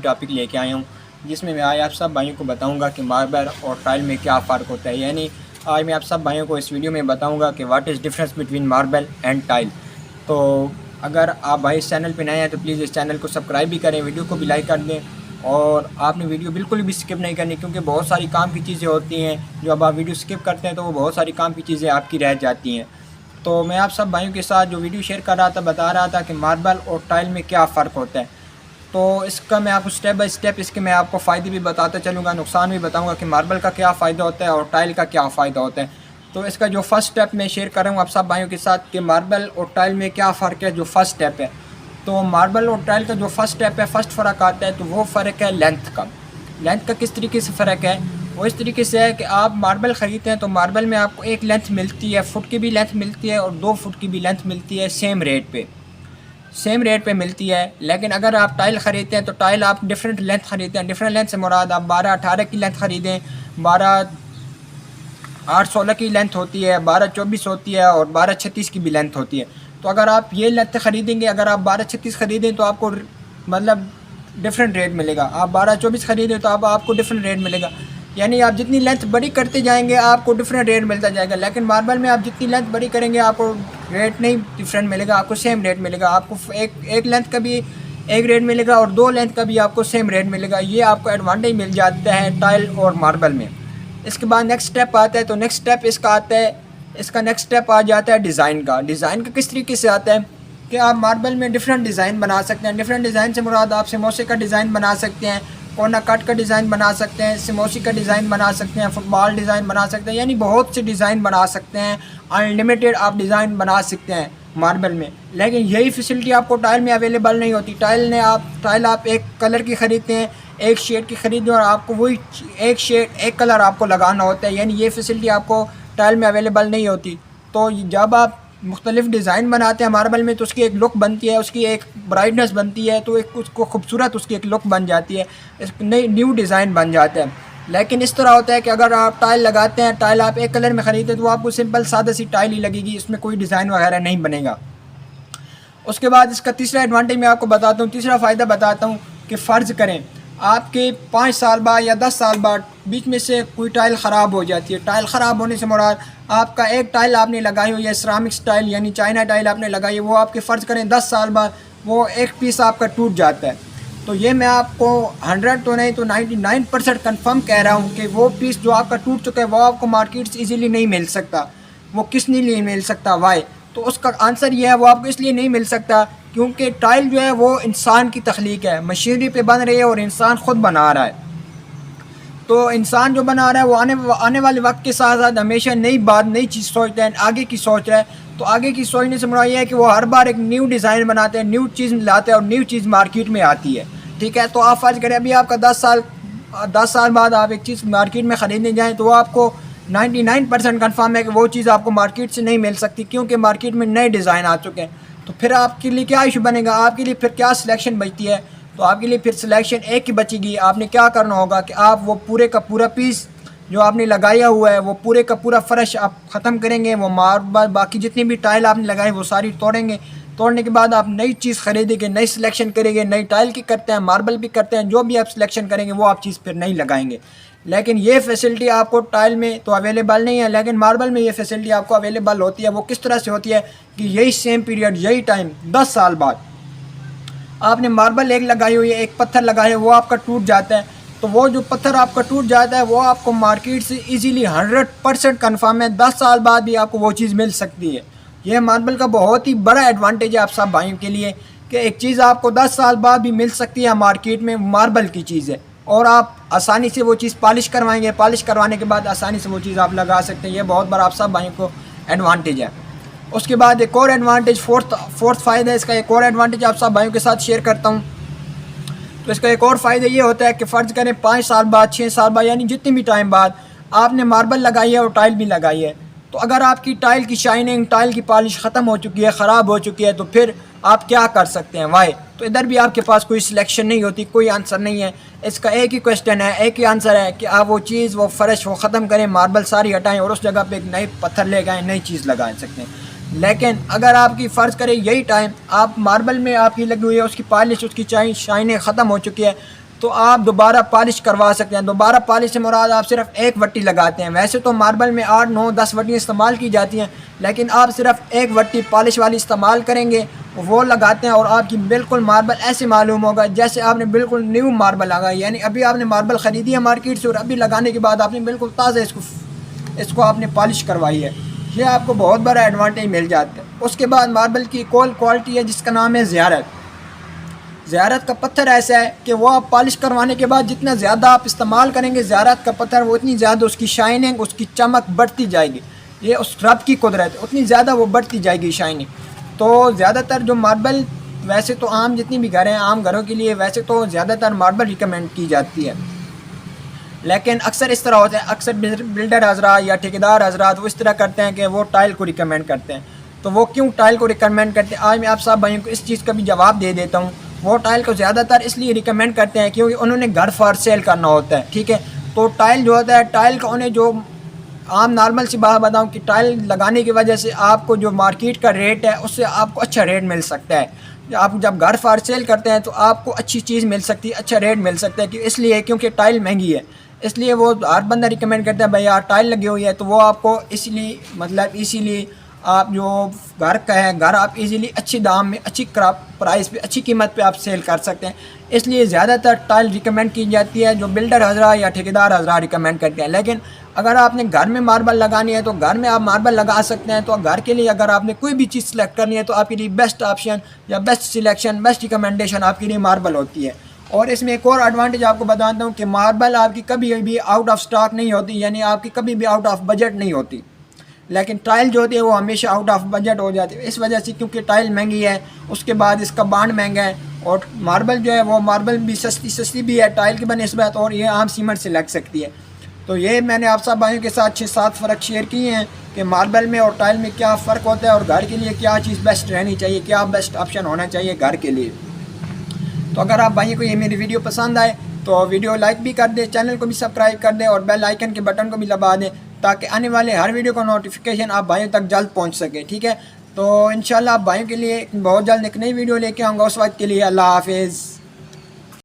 Topic लेके आया हूँ, जिसमें मैं आज आप सब भाइयों को बताऊंगा कि मार्बल और टाइल में क्या फ़र्क होता है। यानी आज मैं आप सब भाइयों को इस वीडियो में बताऊंगा कि what is difference between marble and tile. तो अगर आप भाई इस चैनल पर नए हैं तो प्लीज़ इस चैनल को सब्सक्राइब भी करें, वीडियो को भी लाइक कर दें और आपने वीडियो बिल्कुल भी स्किप नहीं करनी, क्योंकि बहुत सारी काम की चीज़ें होती हैं जो अब आप वीडियो स्किप करते हैं तो वो बहुत सारी काम की चीज़ें आपकी रह जाती हैं। तो मैं आप सब भाइयों के साथ जो वीडियो शेयर कर रहा था, बता रहा था कि मार्बल और टाइल में क्या फ़र्क होता है। तो इसका मैं आपको स्टेप बाय स्टेप इसके मैं आपको फ़ायदे भी बताता चलूँगा, नुकसान भी बताऊँगा कि मार्बल का क्या फ़ायदा होता है और टाइल का क्या फ़ायदा होता है। तो इसका जो फर्स्ट स्टेप मैं शेयर कर रहा हूँ आप सब भाइयों के साथ कि मार्बल और टाइल में क्या फ़र्क है। जो फर्स्ट स्टेप है, तो मार्बल और टाइल का जो फर्स्ट स्टेप है, फर्स्ट फ़र्क आता है, तो वो फ़र्क है लेंथ का। लेंथ का किस तरीके से फ़र्क है? वो इस तरीके से है कि आप मार्बल ख़रीदते हैं तो मार्बल में आपको एक लेंथ मिलती है, फुट की भी लेंथ मिलती है और 2 फुट की भी लेंथ मिलती है, सेम रेट पे मिलती है। लेकिन अगर आप टाइल ख़रीदते हैं तो टाइल आप डिफरेंट लेंथ ख़रीदते हैं। डिफरेंट लेंथ से मुराद आप 12-18 की लेंथ ख़रीदें, 12-8-16 की लेंथ होती है, 12-24 होती है और 12-36 की भी लेंथ होती है। तो अगर आप ये लेंथ ख़रीदेंगे, अगर आप 12-36 ख़रीदें तो आपको मतलब डिफरेंट रेट मिलेगा। आप 12-24 ख़रीदें तो आपको डिफरेंट रेट मिलेगा। यानी आप जितनी लेंथ बड़ी करते जाएंगे आपको डिफरेंट रेट मिलता जाएगा। लेकिन मार्बल में आप जितनी लेंथ बड़ी करेंगे आपको रेट नहीं डिफरेंट मिलेगा, आपको सेम रेट मिलेगा। आपको एक लेंथ का भी एक रेट मिलेगा और 2 लेंथ का भी आपको सेम रेट मिलेगा। ये आपको एडवांटेज मिल जाता है टाइल और मार्बल में। इसके बाद नेक्स्ट स्टेप आता है, तो नेक्स्ट स्टेप इसका आता है, इसका नेक्स्ट स्टेप आ जाता है डिज़ाइन का। डिज़ाइन का किस तरीके से आता है कि आप मार्बल में डिफरेंट डिज़ाइन बना सकते हैं। डिफरेंट डिज़ाइन से मुराद आप सिमोसी का डिज़ाइन बना सकते हैं, कोना कट का डिज़ाइन बना सकते हैं, सिमोसी का डिज़ाइन बना सकते हैं, फुटबॉल डिज़ाइन बना सकते हैं, यानी बहुत से डिज़ाइन बना सकते हैं। अनलिमिटेड आप डिज़ाइन बना सकते हैं मार्बल में। लेकिन यही फैसिलिटी आपको टाइल में अवेलेबल नहीं होती। टाइल आप एक कलर की ख़रीदते हैं, एक शेड की खरीदते हैं और आपको वही एक शेड एक कलर आपको लगाना होता है, यानी ये फैसिलिटी आपको टाइल में अवेलेबल नहीं होती। तो जब आप मुख्तलिफ़ डिज़ाइन बनाते हैं मार्बल में तो उसकी एक लुक बनती है, उसकी एक ब्राइटनेस बनती है, तो एक उसको खूबसूरत उसकी एक लुक बन जाती है, एक न्यू डिज़ाइन बन जाता है। लेकिन इस तरह होता है कि अगर आप टाइल लगाते हैं, टाइल आप एक कलर में ख़रीदते तो आपको सिंपल सादा सी टाइल ही लगेगी, इसमें कोई डिज़ाइन वगैरह नहीं बनेगा। उसके बाद इसका तीसरा एडवांटेज मैं आपको बताता हूँ, तीसरा फ़ायदा बताता हूँ कि फ़र्ज़ करें आपके 5 साल बाद या 10 साल बाद बीच में से कोई टाइल ख़राब हो जाती है। टाइल ख़राब होने से मुराद आपका एक टाइल आपने लगाई हो या सिरामिक्स टाइल यानी चाइना टाइल आपने लगाई है, वो आपके फ़र्ज़ करें 10 साल बाद वो एक पीस आपका टूट जाता है। तो ये मैं आपको 100 तो नहीं तो 99% कन्फर्म कह रहा हूँ कि वो पीस जो आपका टूट चुका है वो आपको मार्केट से ईज़िली नहीं मिल सकता। वो किस लिए मिल सकता, वाई? तो उसका आंसर ये है, वो आपको इसलिए नहीं मिल सकता क्योंकि टाइल जो है वो इंसान की तख्लीक है, मशीनरी पे बन रही है और इंसान ख़ुद बना रहा है। तो इंसान जो बना रहा है वो आने वाले वक्त के साथ साथ हमेशा नई चीज़ सोचता है, आगे की सोच रहा है। तो आगे की सोचने से मुराद ये है कि वो हर बार एक न्यू डिज़ाइन बनाते हैं, न्यू चीज़ लाते हैं और न्यू चीज़ मार्केट में आती है। ठीक है, तो आप फ़र्ज़ करें अभी आपका 10 साल बाद आप एक चीज़ मार्केट में ख़रीदने जाएँ तो आपको 99% कन्फर्म है कि वो चीज़ आपको मार्केट से नहीं मिल सकती, क्योंकि मार्केट में नए डिज़ाइन आ चुके हैं। तो फिर आपके लिए क्या इशू बनेगा, आपके लिए फिर क्या सिलेक्शन बचती है? तो आपके लिए फिर सिलेक्शन एक ही बचेगी। आपने क्या करना होगा कि आप वो पूरे का पूरा पीस जो आपने लगाया हुआ है, वो पूरे का पूरा फ़र्श आप ख़त्म करेंगे। वो मार्बल बाकी जितनी भी टाइल आपने लगाई वो सारी तोड़ेंगे। तोड़ने के बाद आप नई चीज़ ख़रीदेंगे, नई सिलेक्शन करेंगे। नई टाइल की करते हैं, मार्बल भी करते हैं, जो भी आप सिलेक्शन करेंगे वो आप चीज़ फिर नहीं लगाएंगे। लेकिन ये फैसिलिटी आपको टाइल में तो अवेलेबल नहीं है, लेकिन मार्बल में ये फैसिलिटी आपको अवेलेबल होती है। वो किस तरह से होती है कि यही सेम पीरियड, यही टाइम 10 साल बाद आपने मार्बल एक लगाई हुई है, एक पत्थर लगाया है, वो आपका टूट जाता है। तो वो जो पत्थर आपका टूट जाता है वो आपको मार्केट से इजीली 100% कन्फर्म है 10 साल बाद भी आपको वो चीज़ मिल सकती है। यह मार्बल का बहुत ही बड़ा एडवांटेज है आप सब भाइयों के लिए कि एक चीज़ आपको 10 साल बाद भी मिल सकती है मार्केट में, मार्बल की चीज़ है, और आप आसानी से वो चीज़ पॉलिश करवाएंगे, पॉलिश करवाने के बाद आसानी से वो चीज़ आप लगा सकते हैं। ये बहुत बड़ा आप सब भाइयों को एडवांटेज है। उसके बाद एक और एडवांटेज, फोर्थ फ़ायदा इसका, एक और एडवांटेज आप सब भाइयों के साथ शेयर करता हूँ। तो इसका एक और फ़ायदा ये होता है कि फ़र्ज़ करें 5 साल बाद, 6 साल बाद, यानी जितने भी टाइम बाद आपने मार्बल लगाई है और टाइल भी लगाई है, तो अगर आपकी टाइल की शाइनिंग, टाइल की पॉलिश ख़त्म हो चुकी है, ख़राब हो चुकी है, तो फिर आप क्या कर सकते हैं, वाई? तो इधर भी आपके पास कोई सिलेक्शन नहीं होती, कोई आंसर नहीं है। इसका एक ही क्वेश्चन है, एक ही आंसर है कि आप वो चीज़, वो फ़र्श वो ख़त्म करें, मार्बल सारी हटाएं और उस जगह पे एक नए पत्थर ले गए, नई चीज़ लगा सकते हैं। लेकिन अगर आपकी फ़र्ज़ करें यही टाइम आप मार्बल में आपकी लगी हुई है, उसकी पॉलिश, उसकी शाइनिंग ख़त्म हो चुकी है, तो आप दोबारा पॉलिश करवा सकते हैं। दोबारा पॉलिश से मुराद आप सिर्फ एक वट्टी लगाते हैं। वैसे तो मार्बल में 8, 9, 10 वट्टियाँ इस्तेमाल की जाती हैं, लेकिन आप सिर्फ एक वट्टी पॉलिश वाली इस्तेमाल करेंगे, वो लगाते हैं और आपकी बिल्कुल मार्बल ऐसे मालूम होगा जैसे आपने बिल्कुल न्यू मार्बल लगाया। यानी अभी आपने मार्बल ख़रीदी है मार्केट से और अभी लगाने के बाद आपने बिल्कुल ताज़ा इसको आपने पॉलिश करवाई है। ये आपको बहुत बड़ा एडवांटेज मिल जाता है। उसके बाद मार्बल की एक और क्वालिटी है जिसका नाम है ज़ियारत। ज़ियारत का पत्थर ऐसा है कि वो आप पॉलिश करवाने के बाद जितना ज़्यादा आप इस्तेमाल करेंगे ज़ियारत का पत्थर, वो उतनी ज़्यादा उसकी शाइनिंग, उसकी चमक बढ़ती जाएगी। ये उस रब की कुदरत है, उतनी ज़्यादा वो बढ़ती जाएगी शाइनिंग। तो ज़्यादातर जो मार्बल, वैसे तो आम जितनी भी घर हैं, आम घरों के लिए वैसे तो ज़्यादातर मार्बल रिकमेंड की जाती है, लेकिन अक्सर इस तरह होता है, अक्सर बिल्डर हजरात या ठेकेदार हजरात वो इस तरह करते हैं कि वो टाइल को रिकमेंड करते हैं। तो वो क्यों टाइल को रिकमेंड करते हैं, आज मैं आप सब भाइयों को इस चीज़ का भी जवाब दे देता हूँ। वो टाइल को ज़्यादातर इसलिए रिकमेंड करते हैं क्योंकि उन्होंने घर फॉर सेल करना होता है, ठीक है। तो टाइल जो होता है, टाइल का उन्हें जो आम नॉर्मल सी बात बताऊँ कि टाइल लगाने की वजह से आपको जो मार्केट का रेट है उससे आपको अच्छा रेट मिल सकता है। आप जब घर फॉर सेल करते हैं तो आपको अच्छी चीज़ मिल सकती है, अच्छा रेट मिल सकता है, कि इसलिए क्योंकि टाइल महंगी है, इसलिए वो हर बंदा रिकमेंड करता है भाई यार टाइल लगी हुई है, तो वो आपको इसलिए मतलब इसीलिए आप जो घर का है, घर आप इजीली अच्छी दाम में, अच्छी प्राइस पे, अच्छी कीमत पे आप सेल कर सकते हैं। इसलिए ज़्यादातर टाइल रिकमेंड की जाती है जो बिल्डर हजरा या ठेकेदार हजरा रिकमेंड करते हैं। लेकिन अगर आपने घर में मार्बल लगानी है तो घर में आप मार्बल लगा सकते हैं। तो घर के लिए अगर आपने कोई भी चीज़ सेलेक्ट करनी है तो आपके लिए बेस्ट ऑप्शन या बेस्ट सिलेक्शन, बेस्ट रिकमेंडेशन आपके लिए मार्बल होती है। और इसमें एक और एडवांटेज आपको बताता हूँ कि मार्बल आपकी कभी भी आउट ऑफ स्टॉक नहीं होती, यानी आपकी कभी भी आउट ऑफ बजट नहीं होती। लेकिन टाइल जो होती है वो हमेशा आउट ऑफ बजट हो जाती है, इस वजह से क्योंकि टाइल महंगी है, उसके बाद इसका बांड महंगा है, और मार्बल जो है वो मार्बल भी सस्ती भी है टाइल की बनिस्बत, और ये आम सीमेंट से लग सकती है। तो ये मैंने आप सब भाइयों के साथ 6-7 फ़र्क शेयर किए हैं कि मार्बल में और टाइल में क्या फ़र्क होता है और घर के लिए क्या चीज़ बेस्ट रहनी चाहिए, क्या बेस्ट ऑप्शन होना चाहिए घर के लिए। तो अगर आप भाइयों को ये मेरी वीडियो पसंद आए तो वीडियो लाइक भी कर दें, चैनल को भी सब्सक्राइब कर दें और बेल आइकन के बटन को भी दबा दें ताकि आने वाले हर वीडियो का नोटिफिकेशन आप भाइयों तक जल्द पहुंच सके, ठीक है। तो इंशाल्लाह आप भाइयों के लिए बहुत जल्द एक नई वीडियो लेके आऊँगा। उस वक्त के लिए अल्लाह हाफिज़।